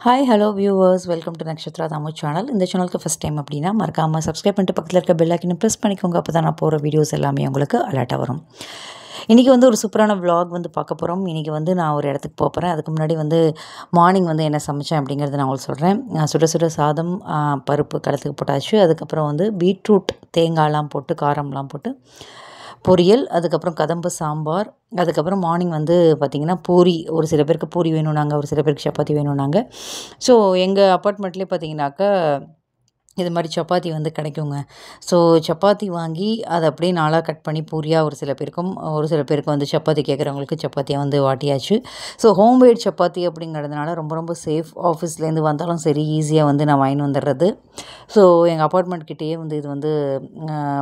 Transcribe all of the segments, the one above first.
Hi hello viewers, welcome to Nakshatra Tamil channel. இந்த சேனலுக்கு first time அப்படின்னா மறக்காமல் சப்ஸ்கிரைப் பண்ணிட்டு பக்கத்தில் இருக்க பெல் ஐக்கனை ப்ரெஸ் பண்ணிக்கோங்க. அப்போ தான் நான் போகிற வீடியோஸ் எல்லாமே உங்களுக்கு அலர்ட்டாக வரும். இன்றைக்கி ஒரு சூப்பரான விலாக் பார்க்க போகிறோம். இன்றைக்கி நான் ஒரு இடத்துக்கு போகிறேன். அதுக்கு முன்னாடி மார்னிங் என்ன சமைச்சேன் அப்படிங்கிறத நான் உங்களுக்கு சொல்கிறேன். சுட சுட சாதம், பருப்பு கடத்துக்கு போட்டாச்சு. அதுக்கப்புறம் பீட்ரூட் தேங்காயெலாம் போட்டு காரம்லாம் போட்டு பொரியல், அதுக்கப்புறம் கதம்பு சாம்பார், அதுக்கப்புறம் மார்னிங் பார்த்திங்கன்னா பூரி. ஒரு சில பேருக்கு பூரி வேணும்னாங்க, ஒரு சில பேருக்கு சப்பாத்தி வேணும்னாங்க. ஸோ எங்கள் அப்பார்ட்மெண்ட்லேயே பார்த்திங்கனாக்கா இது மாதிரி சப்பாத்தி கிடைக்குங்க. ஸோ சப்பாத்தி வாங்கி அதை அப்படியே நாளாக கட் பண்ணி பூரியாக ஒரு சில பேருக்கு சப்பாத்தி கேட்குறவங்களுக்கு சப்பாத்தியை வாட்டியாச்சு. ஸோ ஹோம்மேட் சப்பாத்தி அப்படிங்கிறதுனால ரொம்ப ரொம்ப சேஃப். ஆஃபீஸ்லேருந்து வந்தாலும் சரி ஈஸியாக நான் வாங்கி வந்துடுறது. ஸோ எங்கள் அப்பார்ட்மெண்ட் கிட்டேயே இது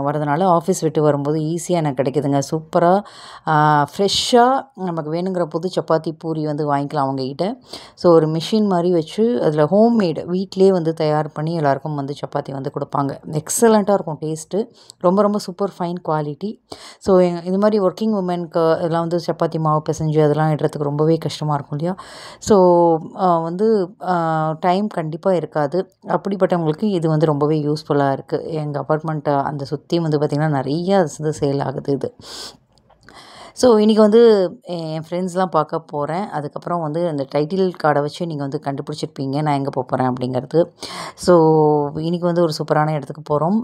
வரதுனால ஆஃபீஸ் விட்டு வரும்போது ஈஸியாக எனக்கு கிடைக்குதுங்க. சூப்பராக ஃப்ரெஷ்ஷாக நமக்கு வேணுங்கிற புது சப்பாத்தி பூரி வாங்கிக்கலாம் அவங்ககிட்ட. ஸோ ஒரு மிஷின் மாதிரி வச்சு அதில் ஹோம்மேடு வீட்டிலே தயார் பண்ணி எல்லாேருக்கும் சப்பாத்தி கொடுப்பாங்க. எக்ஸலண்ட்டாக இருக்கும் டேஸ்ட்டு. ரொம்ப ரொம்ப சூப்பர் ஃபைன் குவாலிட்டி. ஸோ இது மாதிரி ஒர்க்கிங் உமனுக்கு இதெல்லாம் சப்பாத்தி மாவு பிசைஞ்சு அதெல்லாம் இடுறதுக்கு ரொம்பவே கஷ்டமாக இருக்கும் இல்லையா? ஸோ டைம் கண்டிப்பாக இருக்காது. அப்படிப்பட்டவங்களுக்கு இது ரொம்பவே யூஸ்ஃபுல்லாக இருக்குது. எங்கள் அப்பார்ட்மெண்ட்டை அந்த சுற்றி பார்த்திங்கன்னா நிறையா சேல் ஆகுது இது. ஸோ இன்றைக்கி என் ஃப்ரெண்ட்ஸ்லாம் பார்க்க போகிறேன். அதுக்கப்புறம் அந்த டைட்டில் கார்டை வச்சு நீங்கள் கண்டுபிடிச்சிருப்பீங்க நான் எங்கே போகிறேன் அப்படிங்கிறது. ஸோ இன்றைக்கி ஒரு சூப்பரான இடத்துக்கு போகிறோம்.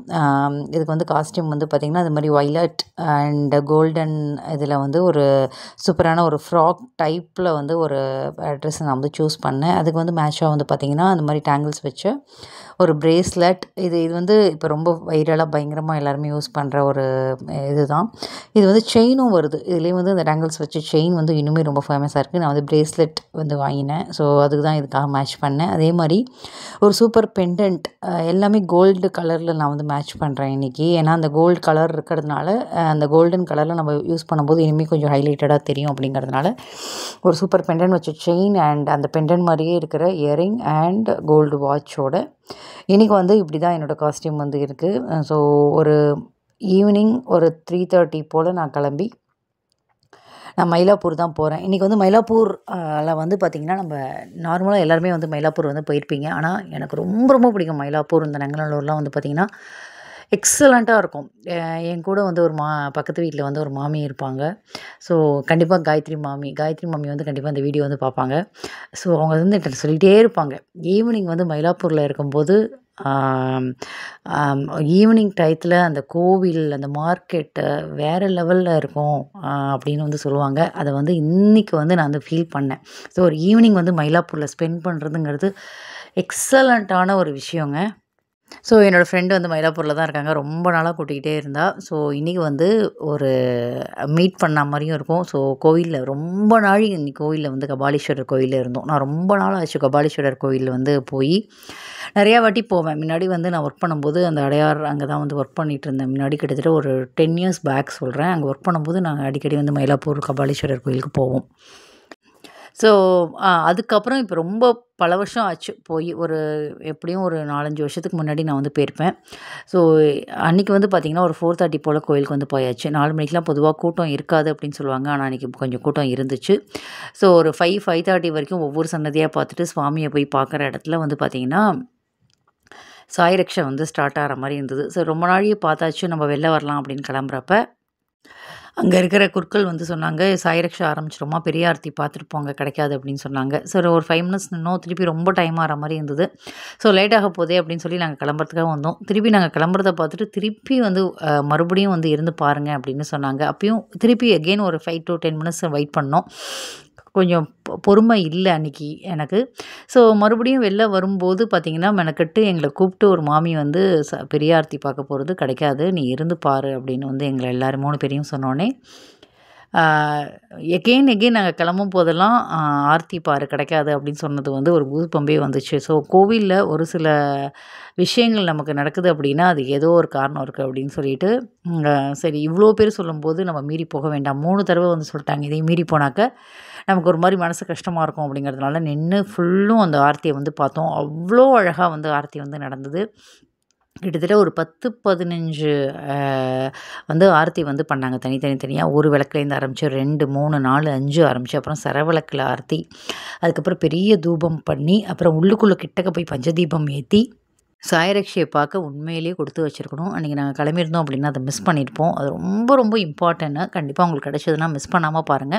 இதுக்கு காஸ்டியூம் பார்த்திங்கன்னா அது மாதிரி வயலட் அண்ட் கோல்டன் இதில் ஒரு சூப்பரான ஒரு ஃப்ராக் டைப்பில் ஒரு ட்ரெஸ்ஸை நான் சூஸ் பண்ணேன். அதுக்கு மேட்சாக பார்த்திங்கன்னா அந்த மாதிரி டேங்கிள்ஸ் வச்ச ஒரு பிரேஸ்லெட். இது இப்போ ரொம்ப வைரலாக பயங்கரமாக எல்லாருமே யூஸ் பண்ணுற ஒரு இதுதான். இது செயினும் வருது. இதுலேயே இந்த டேங்கிள்ஸ் வச்சு செயின் இன்னுமே ரொம்ப ஃபேமஸாக இருக்குது. நான் பிரேஸ்லெட் வாங்கினேன். ஸோ அதுக்கு தான் இதுக்காக மேட்ச் பண்ணேன். அதே மாதிரி ஒரு சூப்பர் பெண்டன்ட் எல்லாமே கோல்டு கலரில் நான் மேட்ச் பண்ணுறேன் இன்றைக்கி. ஏன்னா அந்த கோல்டு கலர் இருக்கிறதுனால அந்த கோல்டன் கலரில் நம்ம யூஸ் பண்ணும்போது இனிமேல் கொஞ்சம் ஹைலைட்டடாக தெரியும் அப்படிங்கிறதுனால ஒரு சூப்பர் பெண்டன்ட் வச்ச செயின் அண்ட் அந்த பெண்டன்ட் மாதிரியே இருக்கிற இயரிங் அண்ட் கோல்டு வாட்சோட இன்றைக்கி இப்படி தான் என்னோடய காஸ்டியூம் இருக்குது. ஸோ ஒரு ஈவினிங் ஒரு 3:30 போல் நான் கிளம்பி நான் மயிலாப்பூர் தான் போகிறேன். இன்றைக்கி மயிலாப்பூரில் பார்த்திங்கன்னா நம்ம நார்மலாக எல்லாருமே மயிலாப்பூர் போயிருப்பீங்க. ஆனால் எனக்கு ரொம்ப ரொம்ப பிடிக்கும் மயிலாப்பூர். இந்த நங்கநல்லூர்லாம் பார்த்திங்கன்னா எக்ஸலண்ட்டாக இருக்கும். என் கூட ஒரு பக்கத்து வீட்டில் ஒரு மாமி இருப்பாங்க. ஸோ கண்டிப்பாக காயத்ரி மாமி கண்டிப்பாக இந்த வீடியோ பார்ப்பாங்க. ஸோ அவங்க என்கிட்ட சொல்லிகிட்டே இருப்பாங்க. ஈவினிங் மயிலாப்பூரில் இருக்கும்போது ஈவினிங் டயத்தில் அந்த கோவில் அந்த மார்க்கெட்டு வேறு லெவலில் இருக்கும் அப்படின்னு சொல்லுவாங்க. அதை இன்றைக்கி நான் ஃபீல் பண்ணேன். ஸோ ஒரு ஈவினிங் மயிலாப்பூரில் ஸ்பெண்ட் பண்ணுறதுங்கிறது எக்ஸலண்ட்டான ஒரு விஷயங்க. ஸோ என்னோடய ஃப்ரெண்டு மயிலாப்பூரில் தான் இருக்காங்க. ரொம்ப நாளாக கூட்டிகிட்டே இருந்தா. ஸோ இன்றைக்கி ஒரு மீட் பண்ண மாதிரியும் இருக்கும். ஸோ கோவிலில் ரொம்ப நாள் இன்னைக்கு கோவிலில் கபாலீஸ்வரர் கோவிலில் இருந்தோம். நான் ரொம்ப நாள் ஆச்சு கபாலீஸ்வரர் கோவிலில் போய் நிறையா வாட்டி போவேன். முன்னாடி நான் ஒர்க் பண்ணும்போது அந்த அடையார் அங்கே தான் ஒர்க் பண்ணிகிட்டு இருந்தேன். முன்னாடி கிட்டத்தட்ட ஒரு 10 years பேக் சொல்கிறேன். அங்கே ஒர்க் பண்ணும்போது நாங்கள் அடிக்கடி மயிலாப்பூர் கபாலீஸ்வரர் கோவிலுக்கு போவோம். ஸோ அதுக்கப்புறம் இப்போ ரொம்ப பல வருஷம் ஆச்சு போய். எப்படியும் ஒரு 4-5 வருஷத்துக்கு முன்னாடி நான் போயிருப்பேன். ஸோ அன்றைக்கி பார்த்திங்கன்னா ஒரு 4:30 போல் கோயிலுக்கு போயாச்சு. 4 மணிக்கெலாம் பொதுவாக கூட்டம் இருக்காது அப்படின்னு சொல்லுவாங்க. ஆனால் அன்றைக்கி கொஞ்சம் கூட்டம் இருந்துச்சு. ஸோ ஒரு 5:30 வரைக்கும் ஒவ்வொரு சன்னதியாக பார்த்துட்டு சுவாமியை போய் பார்க்குற இடத்துல பார்த்திங்கன்னா சாய் ரக்ஷா ஸ்டார்ட் ஆகிற மாதிரி இருந்தது. ஸோ ரொம்ப நாளைக்கு பார்த்தாச்சு, நம்ம வெளில வரலாம் அப்படின்னு கிளம்புறப்ப அங்கே இருக்கிற குருக்கள் சொன்னாங்க, சாய் ரக்ஷா ஆரம்பிச்சிருமா, பெரிய ஆர்த்தி பார்த்துட்டு போங்க, கிடைக்காது அப்படின்னு சொன்னாங்க. சரி ஒரு 5 minutes நின்னோம். திருப்பி ரொம்ப டைம் ஆகிற மாதிரி இருந்தது. ஸோ லேட் ஆக போதே அப்படின்னு சொல்லி நாங்கள் கிளம்புறதுக்காக வந்தோம். திருப்பி நாங்கள் கிளம்புறத பார்த்துட்டு திருப்பி மறுபடியும் இருந்து பாருங்கள் அப்படின்னு சொன்னாங்க. அப்பயும் திருப்பி அகெயின் ஒரு 5 to 10 minutes வெயிட் பண்ணோம். கொஞ்சம் பொறுமை இல்லை அன்றைக்கி எனக்கு. ஸோ மறுபடியும் வெளில வரும்போது பார்த்திங்கன்னா மெனக்கெட்டு எங்களை கூப்பிட்டு ஒரு மாமி பெரிய ஆர்த்தி பார்க்க போகிறது கிடைக்காது, நீ இருந்து பாரு அப்படின்னு எங்களை எல்லோரும் 3 பேரையும் சொன்னோன்னே எகெயின் நாங்கள் கிளம்பும் போதெல்லாம் ஆர்த்தி பாரு கிடைக்காது அப்படின்னு சொன்னது ஒரு கூஸ் பம்பே வந்துச்சு. ஸோ கோவிலில் ஒரு சில விஷயங்கள் நமக்கு நடக்குது அப்படின்னா அது ஏதோ ஒரு காரணம் இருக்குது அப்படின்னு சொல்லிட்டு சரி இவ்வளோ பேர் சொல்லும்போது நம்ம மீறி போக வேண்டாம். 3 தடவை சொல்லிட்டாங்க, இதையும் மீறி போனாக்க நமக்கு ஒரு மாதிரி மனசு கஷ்டமாக இருக்கும் அப்படிங்கிறதுனால நின்று ஃபுல்லும் அந்த ஆர்த்தியை பார்த்தோம். அவ்வளோ அழகாக ஆர்த்தி நடந்தது. கிட்டத்தட்ட ஒரு 10, 15 அ வந்து ஆரத்தி வந்து பண்ணாங்க. தனியா ஒரு விளக்குலேருந்து ஆரம்பிச்சு 2, 3, 4, 5 ஆரம்பிச்சு, அப்புறம் சரவிளக்குல ஆரத்தி. அதுக்கப்புறம் பெரிய தூபம் பண்ணி, அப்புறம் உள்ளுக்குள்ள கிட்டக்க போய் பஞ்சதீபம் ஏத்தி, சாயரக்ஷிய பார்க்க உண்மையிலேயே கொடுத்து வச்சிருக்கணும். அன்னைக்கு நாங்க கிளம்பியிருந்தோம் அப்படின்னா, அத மிஸ் பண்ணியிருப்போம். அது ரொம்ப ரொம்ப இம்பார்ட்டன்ட்டு. கண்டிப்பா உங்களுக்கு கிடைச்சதுன்னா மிஸ் பண்ணாம பாருங்க.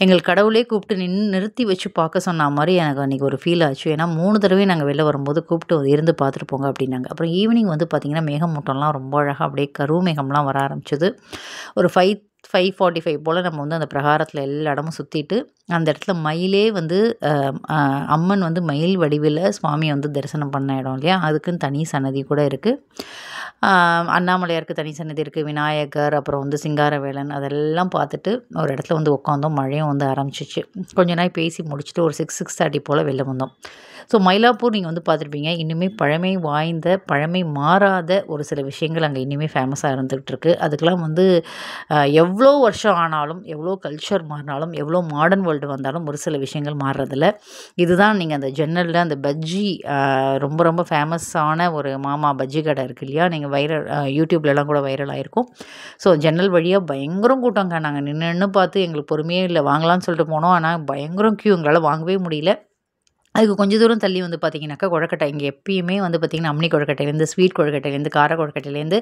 எங்கள் கடவுளே கூப்பிட்டு நிறுத்தி வச்சு பார்க்க சொன்ன மாரி எனக்கு அன்னைக்கு ஒரு ஃபீல் ஆச்சு. ஏன்னா 3 தடவையும் நாங்க வெளில வரும்போது கூப்பிட்டு இருந்து பார்த்துட்டு போங்க அப்படின்னாங்க. அப்புறம் ஈவினிங் வந்து பார்த்தீங்கன்னா, மேகமூட்டம்லாம் ரொம்ப அழகா அப்படியே கருமேகம்லாம் வர ஆரம்பிச்சது. ஒரு 5:45 போல நம்ம வந்து அந்த பிரகாரத்தில எல்லா இடமும் சுத்திட்டு, அந்த இடத்துல மயிலே வந்து அ அ அம்மன் வந்து மயில் வடிவில சுவாமிய வந்து தரிசனம் பண்ண இடம் இல்லையா? அதுக்குன்னு தனி சன்னதி கூட இருக்கு. அ அண்ணாமலையாருக்கு தனி சன்னதி இருக்கு. விநாயகர், அப்புறம் வந்து சிங்காரவேலன் அதெல்லாம் பார்த்துட்டு ஒரு இடத்துல வந்து உட்காந்தோம். மழையும் வந்து ஆரம்பிச்சுச்சு. கொஞ்ச நேரம் பேசி முடிச்சுட்டு ஒரு 6:30 போல வெளில வந்தோம். ஸோ மயிலாப்பூர் நீங்க வந்து பார்த்துருப்பீங்க. இன்னுமே பழமை வாய்ந்த, பழமை மாறாத ஒரு சில விஷயங்கள் அங்க இன்னுமே ஃபேமஸா இருந்துகிட்டு இருக்கு. அதுக்கெல்லாம் வந்து எவ்வளோ வருஷம் ஆனாலும், எவ்வளோ கல்ச்சர் மாறினாலும், எவ்வளோ மாடர்ன் வேர்ல்டு வந்தாலும் ஒரு சில விஷயங்கள் மாறுறதில்ல. இதுதான் நீங்க அந்த ஜன்னல்ல அந்த பஜ்ஜி ரொம்ப ரொம்ப ஃபேமஸான ஒரு மாமா பஜ்ஜி கடை இருக்கு இல்லையா? நீங்க யூடியூப்லலாம் கூட வைரல் ஆயிருக்கும். ஸோ ஜன்னல் வழியா பயங்கரம் கூட்டங்க. நாங்க நின்னு நின்னு பார்த்து எங்களுக்கு பொறுமையே இல்ல. வாங்கலாம்னு சொல்லிட்டு போனோம். ஆனா பயங்கரம் கியூ. எங்களால வாங்கவே முடியல. அதுக்கு கொஞ்சம் தூரம் தள்ளி வந்து பார்த்தீங்கன்னாக்கா, கொழுக்கட்டை. இங்க எப்பயுமே வந்து பார்த்தீங்கன்னா, அம்னி கொழுக்கட்டையிலேருந்து, ஸ்வீட் கொழுக்கட்டையிலேருந்து, கார கொழுக்கட்டையிலேருந்து,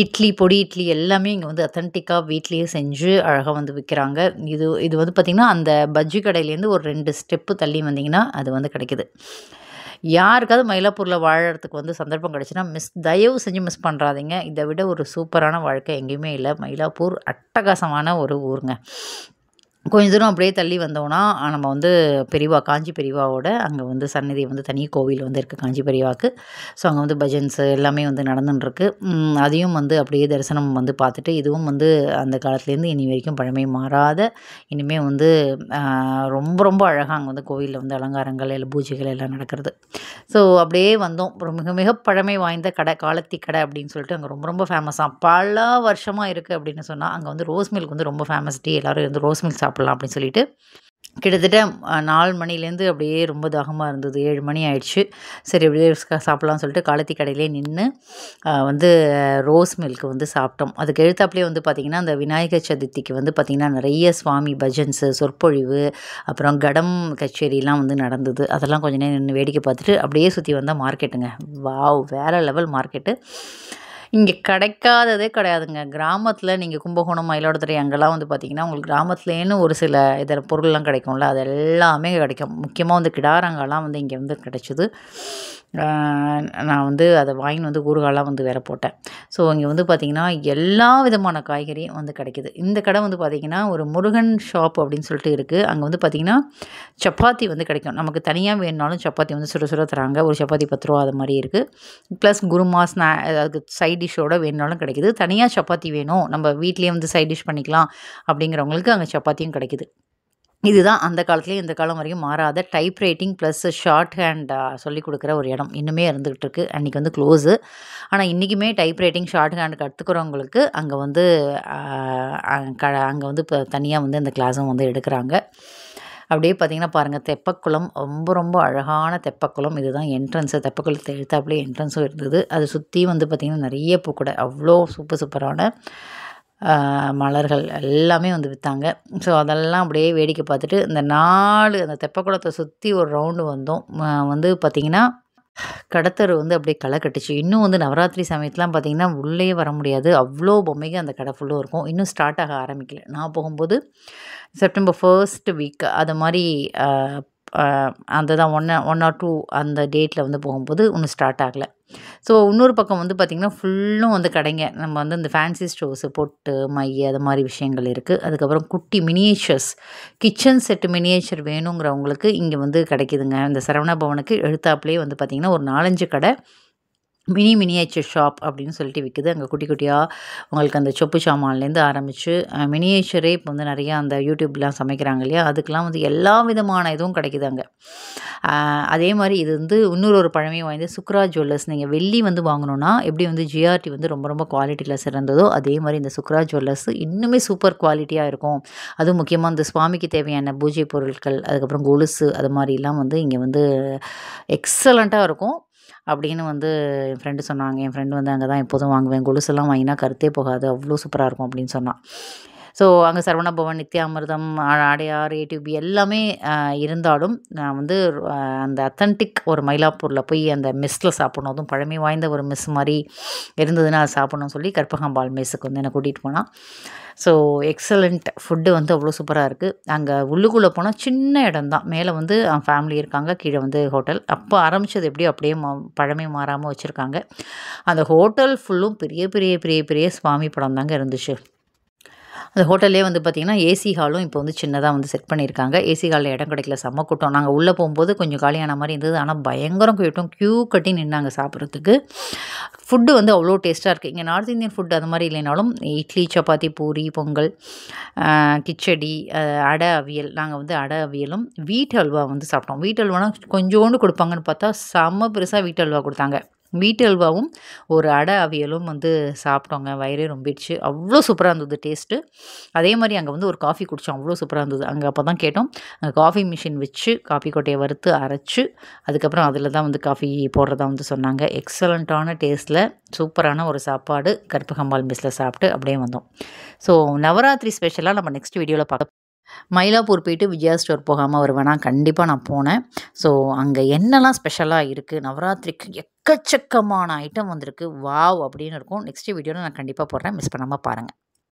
இட்லி, பொடி இட்லி எல்லாமே இங்க வந்து அத்தன்டிக்கா வீட்லயே செஞ்சு அழகா வந்து விக்கிறாங்க. இது இது வந்து பார்த்தீங்கன்னா, அந்த பஜ்ஜி கடையிலேருந்து ஒரு 2 ஸ்டெப்பு தள்ளி வந்தீங்கன்னா, அது வந்து கிடைக்குது. யாருக்காவது மயிலாப்பூர்ல வாழறதுக்கு வந்து சந்தர்ப்பம் கிடைச்சுன்னா, தயவு செஞ்சு மிஸ் பண்றாதீங்க. இத விட ஒரு சூப்பரான வாழ்க்கை எங்கேயுமே இல்ல. மயிலாப்பூர் அட்டகாசமான ஒரு ஊருங்க. கொஞ்ச தூரம் அப்படியே தள்ளி வந்தோம்னா, நம்ம வந்து காஞ்சி பெரியவாவோட அங்க வந்து சன்னதி வந்து தனி கோவில் வந்து இருக்கு காஞ்சி பெரியவாக்கு. ஸோ, அங்க வந்து பஜன்ஸ் எல்லாமே வந்து நடந்துன்ருக்கு. அதையும் வந்து அப்படியே தரிசனம் வந்து பார்த்துட்டு, இதுவும் வந்து அந்த காலத்துலேருந்து இனி வரைக்கும் பழமை மாறாத, இனிமே வந்து அ ரொம்ப ரொம்ப அழகா அங்க வந்து கோவில்ல வந்து அலங்காரங்கள், பூஜைகள் எல்லாம் நடக்கிறது. ஸோ, அப்படியே வந்தோம். ஒரு மிக மிக பழமை வாய்ந்த கடை, காலத்தி கடை அப்படின்னு சொல்லிட்டு அங்க ரொம்ப ரொம்ப ஃபேமஸாம். பல வருஷமா இருக்கு அப்படின்னு சொன்னா, அங்க வந்து ரோஸ் மில்க் வந்து ரொம்ப ஃபேமஸ். எல்லாரும் வந்து ரோஸ் மில்க் சாப்பிடலாம் அப்படின்னு சொல்லிட்டு, கிட்டத்தட்ட 4 மணிலேருந்து அப்படியே ரொம்ப தாகமா இருந்தது. 7 மணி ஆயிடுச்சு. சரி அப்படியே சாப்பிடலாம்னு சொல்லிட்டு காலத்தி கடையிலேயே நின்னு வந்து ரோஸ் மில்க் வந்து சாப்பிட்டோம். அதுக்கு எதுத்தாப்புலயே வந்து பார்த்தீங்கன்னா, அந்த விநாயகர் சதுர்த்திக்கு வந்து பார்த்தீங்கன்னா, நெறைய சுவாமி பஜன்ஸு, சொற்பொழிவு, அப்புறம் கடம் கச்சேரிலாம் வந்து நடந்தது. அதெல்லாம் கொஞ்ச நேரம் நின்னு வேடிக்கை பார்த்துட்டு, அப்படியே சுத்தி வந்தா மார்க்கெட்டுங்க. வாவ்! வேற லெவல் மார்க்கெட்டு. இங்க கிடைக்காததே கிடையாதுங்க. கிராமத்தில நீங்க கும்பகோணம், மயிலாடுதுறை அங்கலாம் வந்து பார்த்தீங்கன்னா, உங்களுக்கு கிராமத்துலேன்னு ஒரு சில பொருள்லாம் கிடைக்கும்ல, அது எல்லாமே கிடைக்கும். முக்கியமா வந்து கிடாரங்காலாம் வந்து இங்க வந்து கிடைச்சது. ஆ நான் வந்து அத வாங்கின்னு வந்து ஊறுகாலாம் வந்து வேற போட்டேன். ஸோ, இங்க வந்து பார்த்தீங்கன்னா, எல்லா விதமான காய்கறியும் வந்து கிடைக்குது. இந்த கடை வந்து பார்த்தீங்கன்னா, ஒரு முருகன் ஷாப் அப்படின்னு சொல்லிட்டு இருக்கு. அங்க வந்து பார்த்தீங்கன்னா, சப்பாத்தி வந்து கிடைக்கும். நமக்கு தனியா வேணுனாலும் சப்பாத்தி வந்து சுட சுட தராங்க. ஒரு சப்பாத்தி ரூ. 10 அது மாரி இருக்கு. ப்ளஸ் குருமா, அதாவது சைட் டிஷ்ஷோட வேணுனாலும் கிடைக்குது. தனியா சப்பாத்தி வேணும், நம்ம வீட்லயே வந்து சைட் டிஷ் பண்ணிக்கலாம் அப்படிங்கிறவங்களுக்கு அங்க சப்பாத்தியும் கிடைக்குது. இதுதான் அந்த காலத்துலேயும் இந்த காலம் வரைக்கும் மாறாத type writing plus short hand சொல்லிக் குடுக்குற ஒரு இடம். இன்னுமே இருந்துகிட்டு இருக்கு. அன்னைக்கு வந்து க்ளோஸு. ஆனா, இன்னைக்குமே டைப் ரைட்டிங், ஷார்ட் ஹேண்ட் கத்துக்கிறவங்களுக்கு அங்க வந்து அ அ அங்க வந்து தனியா வந்து அந்த கிளாஸும் வந்து எடுக்குறாங்க. அப்படியே பார்த்தீங்கன்னா பாருங்க, தெப்பக்குளம் ரொம்ப ரொம்ப அழகான தெப்பக்குளம். இதுதான் என்ட்ரன்ஸு. தெப்பக்குளத்த எதுத்தாப்புலயே என்ட்ரன்ஸும் இருந்தது. அது சுத்தி வந்து பார்த்தீங்கன்னா, நெறைய பூக்கடை. அவ்ளோ சூப்பரான மலர்கள் எல்லாமே வந்து வித்தாங்க. ஸோ, அதெல்லாம் அப்படியே வேடிக்கை பார்த்துட்டு, அந்த தெப்பக்குளத்த சுத்தி ஒரு ரவுண்டு வந்தோம். வந்து பார்த்தீங்கன்னா, கடத்தெரு வந்து அப்படியே களை கட்டுச்சு. இன்னும் வந்து நவராத்திரி சமயத்துலாம் பார்த்தீங்கன்னா, உள்ளயே வர முடியாது. அவ்ளோ பொம்மைங்க அந்த கடை ஃபுல்லும் இருக்கும். இன்னும் ஸ்டார்ட் ஆக ஆரம்பிக்கல. நான் போகும்போது செப்டம்பர் 1 வீக் அது மாரி அ அ அதுதான் 1 ஆர் 2 அந்த டேட்ல வந்து போகும்போது இன்னும் ஸ்டார்ட் ஆகல. ஸோ, இன்னொரு பக்கம் வந்து பார்த்திங்கன்னா, ஃபுல்லும் வந்து கடைங்க. நம்ம வந்து இந்த ஃபேன்சி ஸ்டோர்ஸு, பொட்டு, மை அது மாரி விஷயங்கள் இருக்கு. அதுக்கப்புறம் குட்டி மினியேச்சர்ஸ், கிச்சன் செட் மினியேச்சர் வேணுங்கிறவங்களுக்கு இங்க வந்து கிடைக்குதுங்க. இந்த சரவணா பவனுக்கு எதுத்தாப்புலயே வந்து பார்த்திங்கன்னா, ஒரு 4, 5 கடை மினியேச்சர் ஷாப் அப்படின்னு சொல்லிட்டு விக்குது. அங்க குட்டி குட்டியா உங்களுக்கு அந்த சொப்பு சாமான்லேருந்து ஆரம்பிச்சு மினியேச்சரே இப்போ வந்து நெறையா அந்த யூடியூப்லாம் சமைக்கிறாங்க இல்லையா? அதுக்கெலாம் வந்து எல்லா விதமான இதுவும் கிடைக்குது அங்க. அதே மாரி இது வந்து இன்னொரு பழமை வாய்ந்த சுக்ரா ஜுவல்லர்ஸ். நீங்க வெள்ளி வந்து வாங்கணும்னா, எப்படி வந்து ஜிஆர்டி வந்து ரொம்ப ரொம்ப குவாலிட்டில சிறந்ததோ, அதே மாரி இந்த சுக்ரா ஜுவல்லர்ஸ் இன்னுமே சூப்பர் குவாலிட்டியா இருக்கும். அதுவும் முக்கியமா இந்த சுவாமிக்கு தேவையான பூஜை பொருட்கள், அதுக்கப்புறம் கொலுசு அது மாரிலாம் வந்து இங்க வந்து எக்ஸலண்ட்டா இருக்கும். அப்படின்னு வந்து என் ஃப்ரெண்டு சொன்னாங்க. என் ஃப்ரெண்டு வந்து அங்கே தான் எப்போதும் வாங்குவேன். கொலுசெல்லாம் வாங்கினா கருத்தே போகாது. அவ்வளோ சூப்பரா இருக்கும் அப்படின்னு சொன்னா. ஸோ அங்கே சரவண பவன், நித்யாமிர்தம், அடையார், ஏடிபி எல்லாமே இருந்தாலும் நான் வந்து அந்த அத்தன்டிக் ஒரு மயிலாப்பூரில் போய் அந்த மெஸ்ஸில் சாப்பிடணும். அதுவும் பழமை வாய்ந்த ஒரு மெஸ் மாதிரி இருந்ததுன்னா அது சாப்பிடணும்னு சொல்லி கற்பகாம்பாள் மெஸ்ஸுக்கு வந்து என்னை கூட்டிகிட்டு போனான். ஸோ எக்ஸலண்ட் ஃபுட்டு வந்து அவ்வளோ சூப்பராக இருக்குது. அங்கே உள்ளுக்குள்ளே போனால் சின்ன இடம் தான். மேலே வந்து ஃபேமிலி இருக்காங்க, கீழே வந்து ஹோட்டல். அப்போ ஆரம்பித்தது எப்படியோ அப்படியே பழமை மாறாமல் வச்சுருக்காங்க. அந்த ஹோட்டல் ஃபுல்லும் பெரிய பெரிய பெரிய பெரிய சுவாமி படம் தாங்க இருந்துச்சு. அந்த ஹோட்டல்லே வந்து பார்த்திங்கன்னா ஏசி ஹாலும் இப்போ வந்து சின்னதாக வந்து செட் பண்ணியிருக்காங்க. ஏசி ஹாலில் இடம் கிடைக்கல, செம்ம கூட்டம். நாங்கள் உள்ளே போகும்போது கொஞ்சம் காலியான மாதிரி இருந்தது. ஆனால் பயங்கரம் கூட்டம், க்யூ கட்டி நின்னாங்க சாப்பிட்றதுக்கு. ஃபுட்டு வந்து அவ்வளோ டேஸ்ட்டாக இருக்குது. இங்கே நார்த் இந்தியன் ஃபுட் அது மாதிரி இல்லைனாலும் இட்லி, சப்பாத்தி, பூரி, பொங்கல், கிச்சடி, அடை, அவியல். நாங்கள் வந்து அடை அவியலும் வீட்டு அல்வா வந்து சாப்பிட்டோம். வீட்டு அல்வானா கொஞ்சோண்டு கொடுப்பாங்கன்னு பார்த்தா செம்ம பெருசாக வீட்டு அல்வா கொடுத்தாங்க. வீட்டு அல்வாவும் ஒரு அடை அவியலும் வந்து சாப்பிட்டோங்க. வயிறே ரொம்பிடுச்சு. அவ்வளோ சூப்பராக இருந்தது டேஸ்ட்டு. அதே மாதிரி அங்கே வந்து ஒரு காஃபி குடித்தோம். அவ்வளோ சூப்பராக இருந்தது. அங்கே அப்போ தான் கேட்டோம். காஃபி மிஷின் வச்சு காஃபி கொட்டையை வறுத்து அரைச்சு அதுக்கப்புறம் அதில் தான் வந்து காஃபி போடுறதா வந்து சொன்னாங்க. எக்ஸலண்ட்டான டேஸ்ட்டில் சூப்பரான ஒரு சாப்பாடு கற்பகாம்பாள் மெஸ்ஸில் சாப்பிட்டு அப்படியே வந்தோம். ஸோ நவராத்திரி ஸ்பெஷலாக நம்ம நெக்ஸ்ட் வீடியோவில் பார்க்க மயிலாப்பூர் போயிட்டு விஜயா ஸ்டோர் போகாமல் வருவேனா? கண்டிப்பாக நான் போனேன். ஸோ அங்கே என்னெல்லாம் ஸ்பெஷலாக இருக்குது, நவராத்திரிக்கு எக்கச்சக்கமான ஐட்டம் வந்திருக்கு. வாவ் அப்படின்னு இருக்கும். நெக்ஸ்ட் வீடியோவில் நான் கண்டிப்பாக போடுறேன். மிஸ் பண்ணாமல் பாருங்கள்.